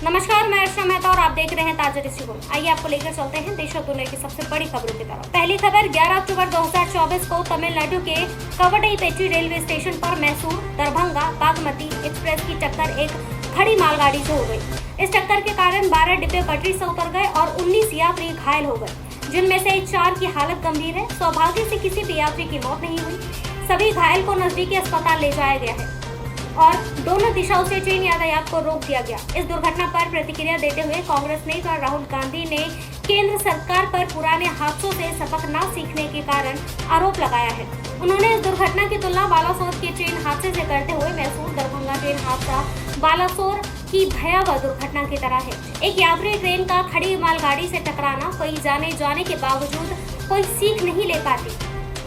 नमस्कार, मैं अर्षा मेहता और आप देख रहे हैं ताजा दृष्टिकोण। आइए आपको लेकर चलते हैं देश और दुनिया की सबसे बड़ी खबरों की तरफ। पहली खबर 11 अक्टूबर 2024 को तमिलनाडु के कवडईपेटी रेलवे स्टेशन पर मैसूर दरभंगा बागमती एक्सप्रेस की टक्कर एक खड़ी मालगाड़ी से हो गई। इस टक्कर के कारण 12 डिब्बे पटरी से उतर गए और 19 यात्री घायल हो गए, जिनमें से 4 की हालत गंभीर है। सौभाग्य से किसी भी यात्री की मौत नहीं हुई। सभी घायल को नजदीकी अस्पताल ले जाया गया है और दोनों दिशाओं से ट्रेन यातायात को रोक दिया गया। इस दुर्घटना पर प्रतिक्रिया देते हुए कांग्रेस नेता राहुल गांधी ने केंद्र सरकार पर पुराने हादसों से सबक न सीखने के कारण आरोप लगाया है। उन्होंने इस दुर्घटना की तुलना बालासोर के ट्रेन हादसे से करते हुए मैसूर दरभंगा ट्रेन हादसा बालासोर की भयावह दुर्घटना की तरह है। एक यात्री ट्रेन का खड़ी मालगाड़ी से टकराना, कोई जाने के बावजूद कोई सीख नहीं ले पाती।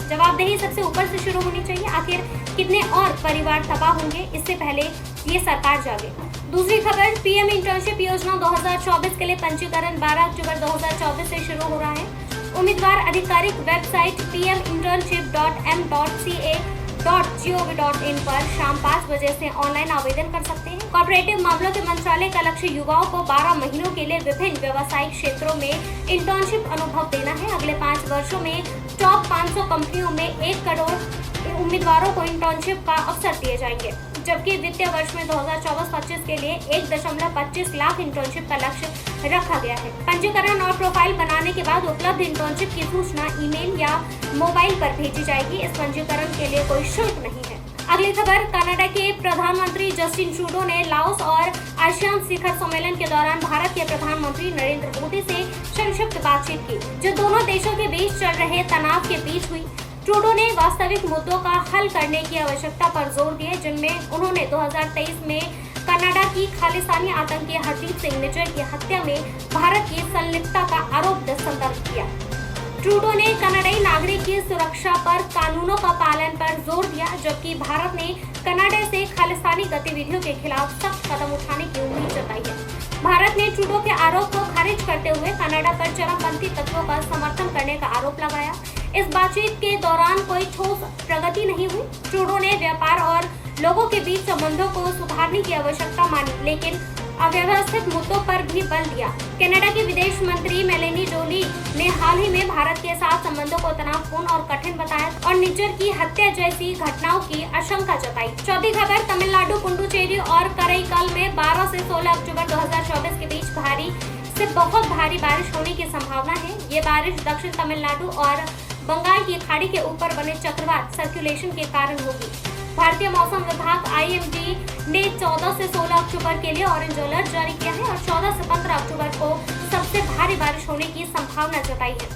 जवाबदेही सबसे ऊपर से शुरू होनी चाहिए। आखिर कितने और परिवार तबाह होंगे, इससे पहले ये सरकार जागे। दूसरी खबर, पीएम इंटर्नशिप योजना 2024 के लिए पंजीकरण 12 अक्टूबर 2024 से शुरू हो रहा है। उम्मीदवार आधिकारिक वेबसाइट pminternship.m.ca.gov.in पर शाम 5 बजे से ऑनलाइन आवेदन कर सकते हैं। कॉर्पोरेटिव मामलों के मंत्रालय का लक्ष्य युवाओं को 12 महीनों के लिए विभिन्न व्यावसायिक क्षेत्रों में इंटर्नशिप अनुभव देना है। अगले 5 वर्षों में टॉप 500 कंपनियों में 1 करोड़ उम्मीदवारों को इंटर्नशिप का अवसर दिए जाएंगे, जबकि वित्तीय वर्ष में 2024-25 के लिए 1.25 लाख इंटर्नशिप का लक्ष्य रखा गया है। पंजीकरण और प्रोफाइल बनाने के बाद उपलब्ध इंटर्नशिप की सूचना ईमेल या मोबाइल पर भेजी जाएगी। इस पंजीकरण के लिए कोई शुल्क नहीं है। अगली खबर, कनाडा के प्रधानमंत्री जस्टिन ट्रूडो ने लाओस और आसियान शिखर सम्मेलन के दौरान भारत के प्रधानमंत्री नरेंद्र मोदी से संक्षिप्त बातचीत की, जो दोनों देशों के बीच चल रहे तनाव के बीच हुई। ट्रूडो ने वास्तविक मुद्दों का हल करने की आवश्यकता पर जोर दिया, जिनमें उन्होंने 2023 में कनाडा की खालिस्तानी आतंकी हरदीप सिंह निज्जर की हत्या में भारत की संलिप्तता का आरोप संदर्भ किया। ट्रूडो ने कनाडाई नागरिक की सुरक्षा पर कानूनों का पालन पर जोर दिया, जबकि भारत ने कनाडा से खालिस्तानी गतिविधियों के खिलाफ सख्त कदम उठाने की उम्मीद जताई है। भारत ने ट्रूडो के आरोप को खारिज करते हुए कनाडा पर चरमपंथी तत्वों का समर्थन करने का आरोप लगाया। इस बातचीत के दौरान कोई ठोस प्रगति नहीं हुई। ट्रूडो ने व्यापार और लोगों के बीच संबंधों को सुधारने की आवश्यकता मानी, लेकिन अव्यवस्थित मुद्दों पर भी बल दिया। कनाडा की विदेश मंत्री मेलेनी जोली ने हाल ही में भारत के साथ संबंधों को तनावपूर्ण और कठिन बताया और निज्जर की हत्या जैसी घटनाओं की आशंका जताई। चौथी खबर, तमिलनाडु पुडुचेरी और करईकल में 12 से 16 अक्टूबर 2024 के बीच भारी से बहुत भारी बारिश होने की संभावना है। ये बारिश दक्षिण तमिलनाडु और बंगाल की खाड़ी के ऊपर बने चक्रवात सर्कुलेशन के कारण होगी। भारतीय मौसम विभाग IMD ने 14 से 16 अक्टूबर के लिए ऑरेंज अलर्ट जारी किया है और 14 से 15 अक्टूबर को सबसे भारी बारिश होने की संभावना जताई है।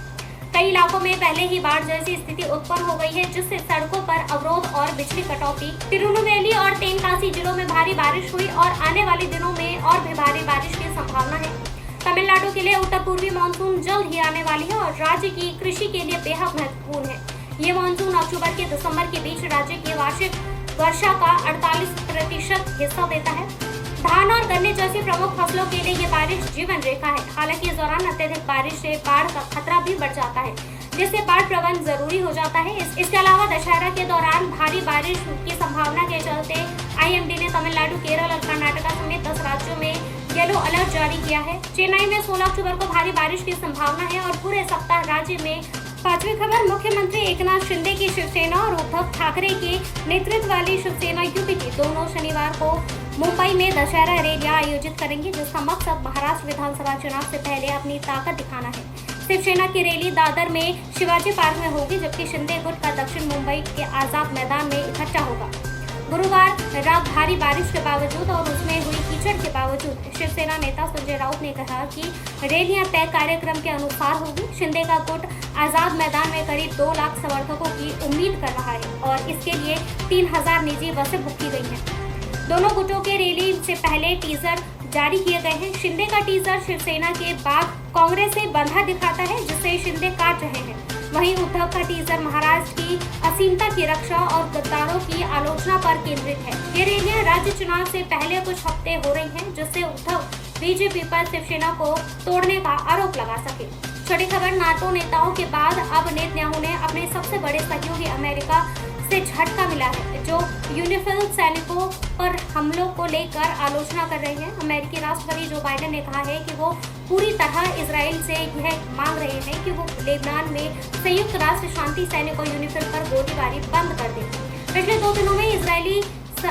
कई इलाकों में पहले ही बाढ़ जैसी स्थिति उत्पन्न हो गई है, जिससे सड़कों पर अवरोध और बिजली कटौती। तिरुनेलवेली और तेनकासी जिलों में भारी बारिश हुई और आने वाले दिनों में और भी भारी बारिश की संभावना है। तमिलनाडु के लिए उत्तर पूर्वी मानसून जल्द ही आने वाली है और राज्य की कृषि के लिए बेहद महत्वपूर्ण है। ये मानसून अक्टूबर से दिसंबर के बीच राज्य की वार्षिक वर्षा का 48% हिस्सा देता है। धान और गन्ने जैसी प्रमुख फसलों के लिए ये बारिश जीवन रेखा है। हालांकि इस दौरान अत्यधिक बारिश से बाढ़ का खतरा भी बढ़ जाता है, जिससे बाढ़ प्रबंधन जरूरी हो जाता है। इसके अलावा दशहरा के दौरान भारी बारिश की संभावना के चलते IMD ने तमिलनाडु, केरल और कर्नाटका समेत 10 राज्यों में येलो अलर्ट जारी किया है। चेन्नई में 16 अक्टूबर को भारी बारिश की संभावना है और पूरे सप्ताह राज्य में। पांचवी खबर, मुख्यमंत्री एकनाथ शिंदे की शिवसेना और उद्धव ठाकरे के नेतृत्व वाली शिवसेना यूपीटी दोनों शनिवार को मुंबई में दशहरा रैलियां आयोजित करेंगी, जिसका मकसद महाराष्ट्र विधानसभा चुनाव से पहले अपनी ताकत दिखाना है। शिवसेना की रैली दादर में शिवाजी पार्क में होगी, जबकि शिंदे गुट का दक्षिण मुंबई के आजाद मैदान में इकट्ठा होगा। गुरुवार रात भारी बारिश के बावजूद और उसमें हुई कीचड़ के बावजूद शिवसेना नेता संजय राउत ने कहा कि रैलियां तय कार्यक्रम के अनुसार होगी। शिंदे का गुट आजाद मैदान में करीब 2 लाख समर्थकों की उम्मीद कर रहा है और इसके लिए 3000 निजी बसें बुक की गई हैं। दोनों गुटों के रैली से पहले टीजर जारी किए गए हैं। शिंदे का टीजर शिवसेना के बाद कांग्रेस से बंधा दिखाता है, जिससे शिंदे काट रहे हैं। वहीं उद्धव का टीजर महाराष्ट्र की असीमता की रक्षा और गद्दारों की आलोचना पर केंद्रित है। ये रैलियां राज्य चुनाव से पहले कुछ हफ्ते हो रही हैं, जिससे उद्धव बीजेपी पर शिवसेना को तोड़ने का आरोप लगा सके। छठी खबर, नाटो नेताओं के बाद अब नेतन्याहू ने अपने सबसे बड़े सहयोगी अमेरिका से झटका मिला है, जो यूनिफिल सैनिकों पर हमलों को लेकर आलोचना कर रहे हैं। अमेरिकी राष्ट्रपति जो बाइडेन ने कहा है कि वो पूरी तरह इजराइल से यह मांग रहे हैं कि वो लेबनान में संयुक्त राष्ट्र शांति सैनिक और यूनिफिल पर गोलीबारी बंद कर दे। पिछले 2 दिनों में इजरायली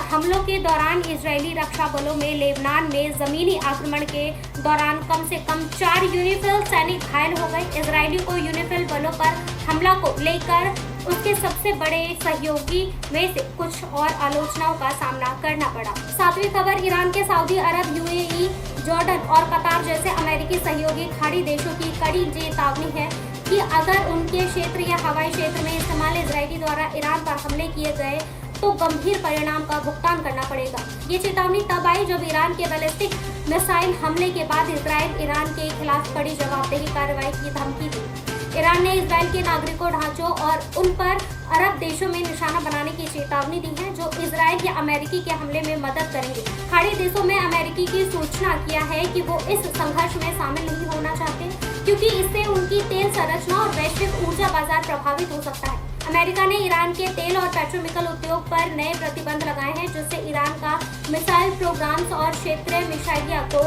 हमलों के दौरान इजरायली रक्षा बलों में लेबनान में जमीनी आक्रमण के दौरान कम से कम 4 यूनिफिल सैनिक घायल हो गए। इजरायली को यूनिफिल बलों पर हमला को लेकर उसके सबसे बड़े सहयोगी में से कुछ और आलोचनाओं का सामना करना पड़ा। 7वीं खबर, ईरान के सऊदी अरब, यूएई, जॉर्डन और कतार जैसे अमेरिकी सहयोगी खाड़ी देशों की कड़ी चेतावनी है कि अगर उनके क्षेत्र या हवाई क्षेत्र में इस्तेमाल इजरायली द्वारा ईरान पर हमले किए गए तो गंभीर परिणाम का भुगतान करना पड़ेगा। ये चेतावनी तब आई जब ईरान के बैलिस्टिक मिसाइल हमले के बाद इजराइल ईरान के खिलाफ कड़ी जवाबदेही कार्रवाई की धमकी दी। ईरान ने इजराइल के नागरिकों, ढांचों और उन पर अरब देशों में निशाना बनाने की चेतावनी दी है जो इजराइल या अमेरिकी के हमले में मदद करेंगे। खाड़ी देशों में अमेरिकी की सूचना किया है कि वो इस संघर्ष में शामिल नहीं होना चाहते क्योंकि इससे उनकी तेल संरचना और वैश्विक ऊर्जा बाजार प्रभावित हो सकता है। अमेरिका ने ईरान के तेल और पेट्रोकेमिकल उद्योग पर नए प्रतिबंध लगाए हैं जिससे ईरान का मिसाइल प्रोग्राम्स और क्षेत्रीय मिसाइलिया को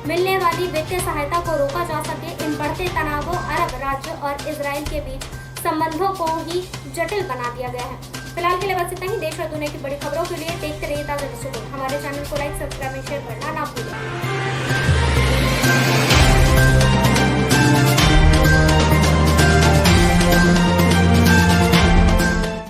मिलने वाली वित्तीय सहायता को रोका जा सके। इन बढ़ते तनावों अरब राज्य और इजराइल के बीच संबंधों को ही जटिल बना दिया गया है। फिलहाल के लिए बस इतना ही। देश और दुनिया की बड़ी खबरों के लिए देखते रहिए ताज़ा न्यूज़। हमारे चैनल को लाइक, सब्सक्राइब और शेयर करना ना भूलें।